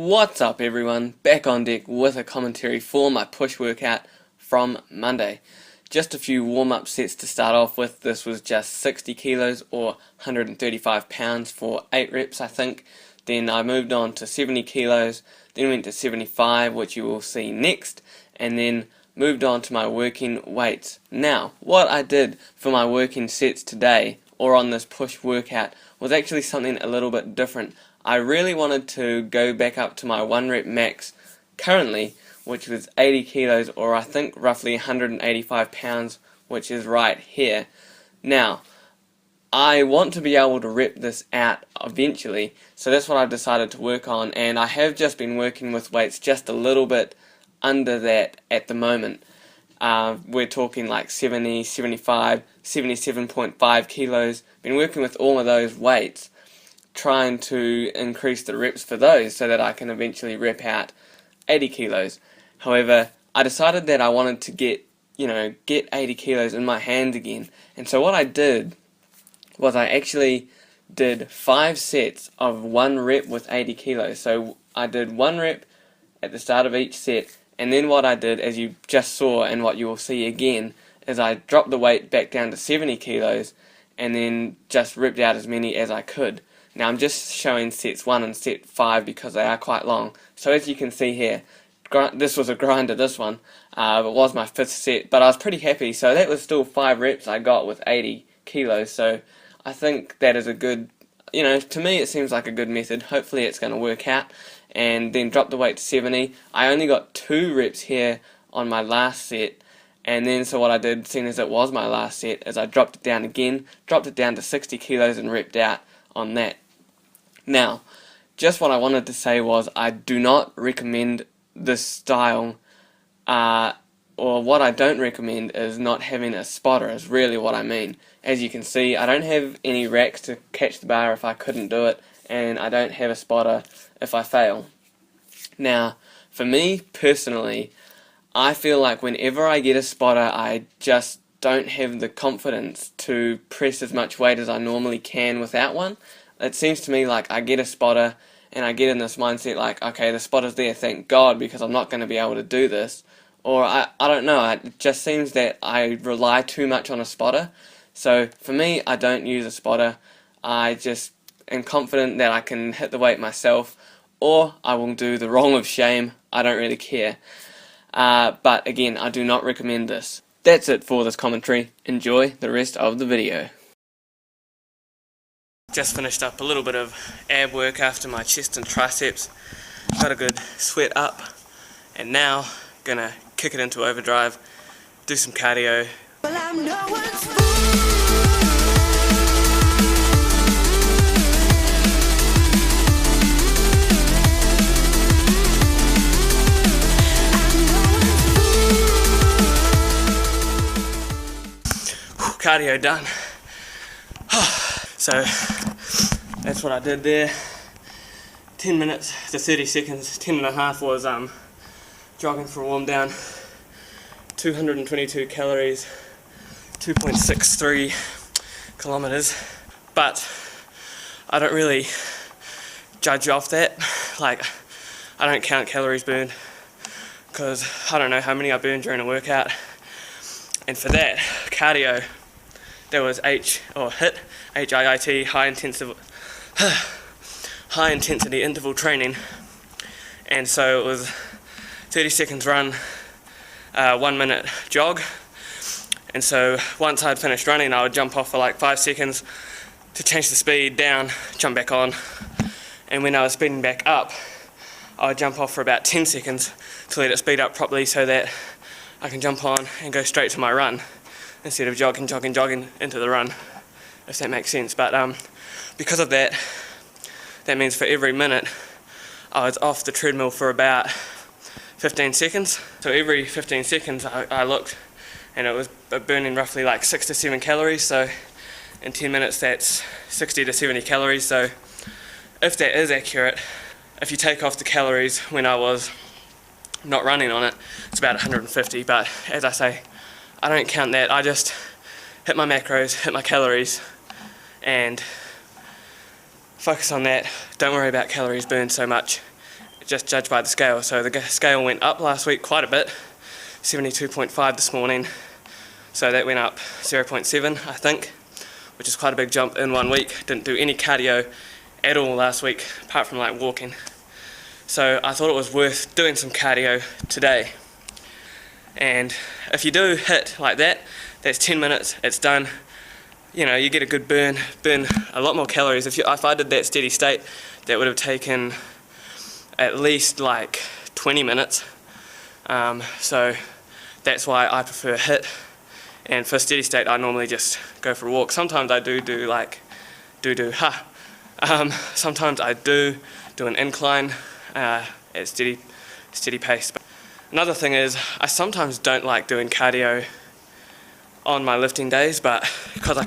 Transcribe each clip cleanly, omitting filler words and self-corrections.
What's up everyone, back on deck with a commentary for my push workout from Monday. Just a few warm-up sets to start off with. This was just 60 kilos or 135 pounds for 8 reps I think. Then I moved on to 70 kilos, then went to 75 which you will see next, and then moved on to my working weights. Now, what I did for my working sets today, or on this push workout, was actually something a little bit different. I really wanted to go back up to my 1 rep max currently, which was 80 kilos or I think roughly 185 pounds, which is right here. Now, I want to be able to rep this out eventually, so that's what I've decided to work on, and I have just been working with weights just a little bit under that at the moment. We're talking like 70, 75, 77.5 kilos. Been working with all of those weights, trying to increase the reps for those so that I can eventually rep out 80 kilos. However, I decided that I wanted to get 80 kilos in my hand again. And so what I did was I actually did 5 sets of 1 rep with 80 kilos. So I did 1 rep at the start of each set, and then what I did, as you just saw and what you will see again, is I dropped the weight back down to 70 kilos and then just ripped out as many as I could. Now I'm just showing sets 1 and set 5 because they are quite long. So as you can see here, this was a grinder, this one. It was my 5th set, but I was pretty happy. So that was still 5 reps I got with 80 kilos. So I think that is a good, to me it seems like a good method. Hopefully it's going to work out. And then drop the weight to 70. I only got 2 reps here on my last set. And then so what I did, seeing as it was my last set, is I dropped it down again, dropped it down to 60 kilos and repped out on that. Now, just what I wanted to say was I do not recommend this style, or what I don't recommend is not having a spotter, is really what I mean. As you can see, I don't have any racks to catch the bar if I couldn't do it, and I don't have a spotter if I fail. Now, for me personally, I feel like whenever I get a spotter, I just don't have the confidence to press as much weight as I normally can without one. It seems to me like I get a spotter and I get in this mindset like, okay, the spotter's there, thank God, because I'm not going to be able to do this. Or I don't know, it just seems that I rely too much on a spotter. So for me, I don't use a spotter. I just am confident that I can hit the weight myself, or I will do the wrong of shame. I don't really care. But again, I do not recommend this. That's it for this commentary. Enjoy the rest of the video. Just finished up a little bit of ab work after my chest and triceps. Got a good sweat up, and now gonna kick it into overdrive, do some cardio. Well, I'm no one's cardio done. So that's what I did there. 10 minutes to 30 seconds. 10 and a half was jogging for a warm down. 222 calories, 2.63 kilometers. But I don't really judge off that. Like, I don't count calories burned because I don't know how many I burned during a workout. And for that cardio, that was HIIT, high intensity interval training, and so it was 30 seconds run, 1 minute jog. And so once I'd finished running, I would jump off for like 5 seconds to change the speed down, jump back on, and when I was speeding back up, I would jump off for about 10 seconds to let it speed up properly so that I can jump on and go straight to my run instead of jogging into the run, if that makes sense. But because of that, that means for every minute I was off the treadmill for about 15 seconds. So every 15 seconds I looked, and it was burning roughly like 6 to 7 calories. So in 10 minutes that's 60 to 70 calories. So if that is accurate, if you take off the calories when I was not running on it, it's about 150. But as I say, I don't count that. I just hit my macros, hit my calories, and focus on that. Don't worry about calories burned so much. just judge by the scale. So the scale went up last week quite a bit, 72.5 this morning, so that went up 0.7 I think, which is quite a big jump in 1 week. Didn't do any cardio at all last week apart from like walking, so I thought it was worth doing some cardio today. And if you do hit like that, that's 10 minutes, it's done. You know, you get a good burn a lot more calories. If I did that steady state, that would have taken at least like 20 minutes. So that's why I prefer HIIT. And for steady state, I normally just go for a walk. Sometimes I sometimes I do an incline at steady pace. Another thing is, I sometimes don't like doing cardio on my lifting days, but because I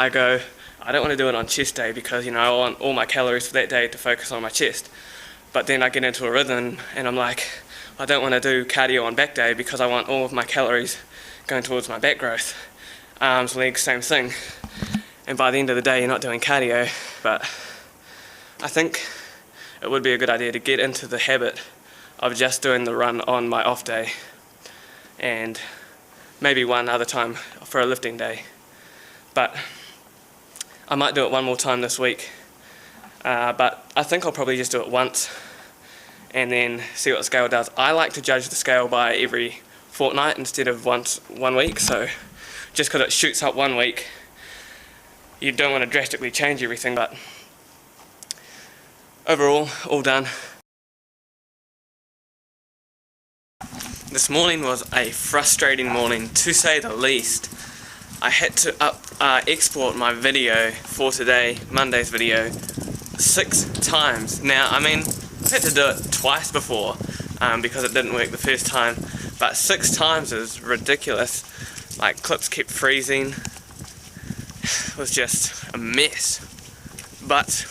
go, I don't want to do it on chest day because, you know, I want all my calories for that day to focus on my chest. But then I get into a rhythm and I'm like, I don't want to do cardio on back day because I want all of my calories going towards my back growth. Arms, legs, same thing. And by the end of the day, you're not doing cardio. But I think it would be a good idea to get into the habit of just doing the run on my off day, and maybe one other time for a lifting day. But I might do it one more time this week, but I think I'll probably just do it once and then see what the scale does. I like to judge the scale by every fortnight instead of once 1 week, so just because it shoots up 1 week, you don't want to drastically change everything. But overall, all done. This morning was a frustrating morning, to say the least. I had to export my video for today, Monday's video, 6 times. Now, I mean, I've had to do it twice before because it didn't work the first time, but 6 times is ridiculous. Like, clips kept freezing. It was just a mess. But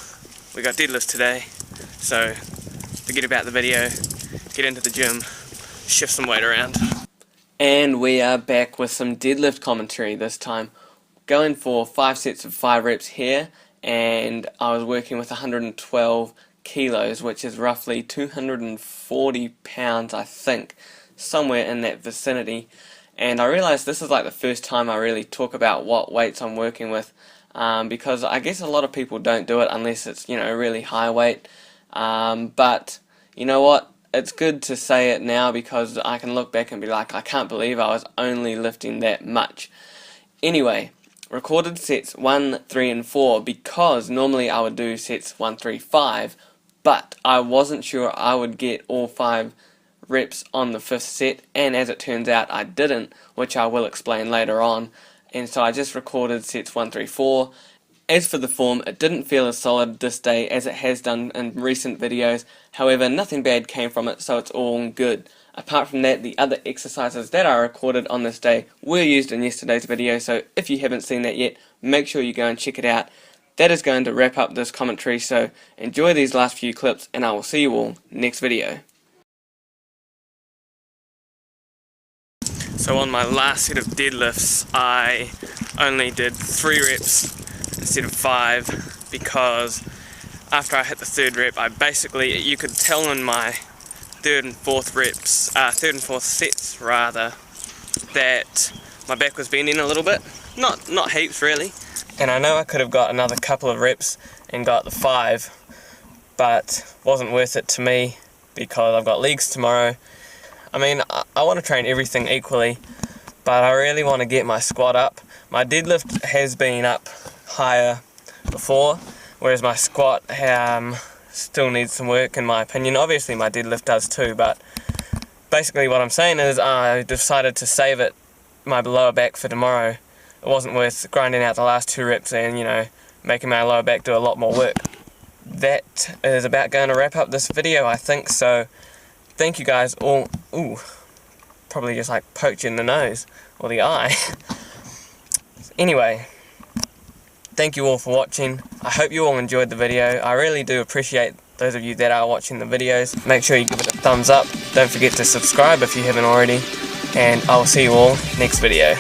we got deadlifts today, so forget about the video, get into the gym, shift some weight around. And we are back with some deadlift commentary this time. Going for 5 sets of 5 reps here, and I was working with 112 kilos, which is roughly 240 pounds, I think, somewhere in that vicinity. And I realized this is like the first time I really talk about what weights I'm working with, because I guess a lot of people don't do it unless it's, you know, really high weight. But you know what? It's good to say it now because I can look back and be like, I can't believe I was only lifting that much. Anyway, recorded sets 1, 3 and 4 because normally I would do sets 1, 3, 5, but I wasn't sure I would get all 5 reps on the 5th set, and as it turns out I didn't, which I will explain later on. And so I just recorded sets 1, 3, 4. As for the form, it didn't feel as solid this day as it has done in recent videos. However, nothing bad came from it, so it's all good. Apart from that, the other exercises that I recorded on this day were used in yesterday's video, so if you haven't seen that yet, make sure you go and check it out. That is going to wrap up this commentary, so enjoy these last few clips, and I will see you all next video. So on my last set of deadlifts, I only did 3 reps instead of 5 because after I hit the 3rd rep, I basically, you could tell in my 3rd and 4th sets rather, that my back was bending a little bit, not heaps really. And I know I could have got another couple of reps and got the 5, but wasn't worth it to me because I've got legs tomorrow. I mean, I want to train everything equally, but I really want to get my squat up. My deadlift has been up higher before, whereas my squat still needs some work in my opinion. Obviously my deadlift does too, but basically what I'm saying is I decided to save my lower back for tomorrow. It wasn't worth grinding out the last 2 reps and, you know, making my lower back do a lot more work. That is about going to wrap up this video, I think, so thank you guys all. Ooh, probably just like poked you in the nose or the eye. Anyway, thank you all for watching. I hope you all enjoyed the video. I really do appreciate those of you that are watching the videos. Make sure you give it a thumbs up. Don't forget to subscribe if you haven't already. And I will see you all next video.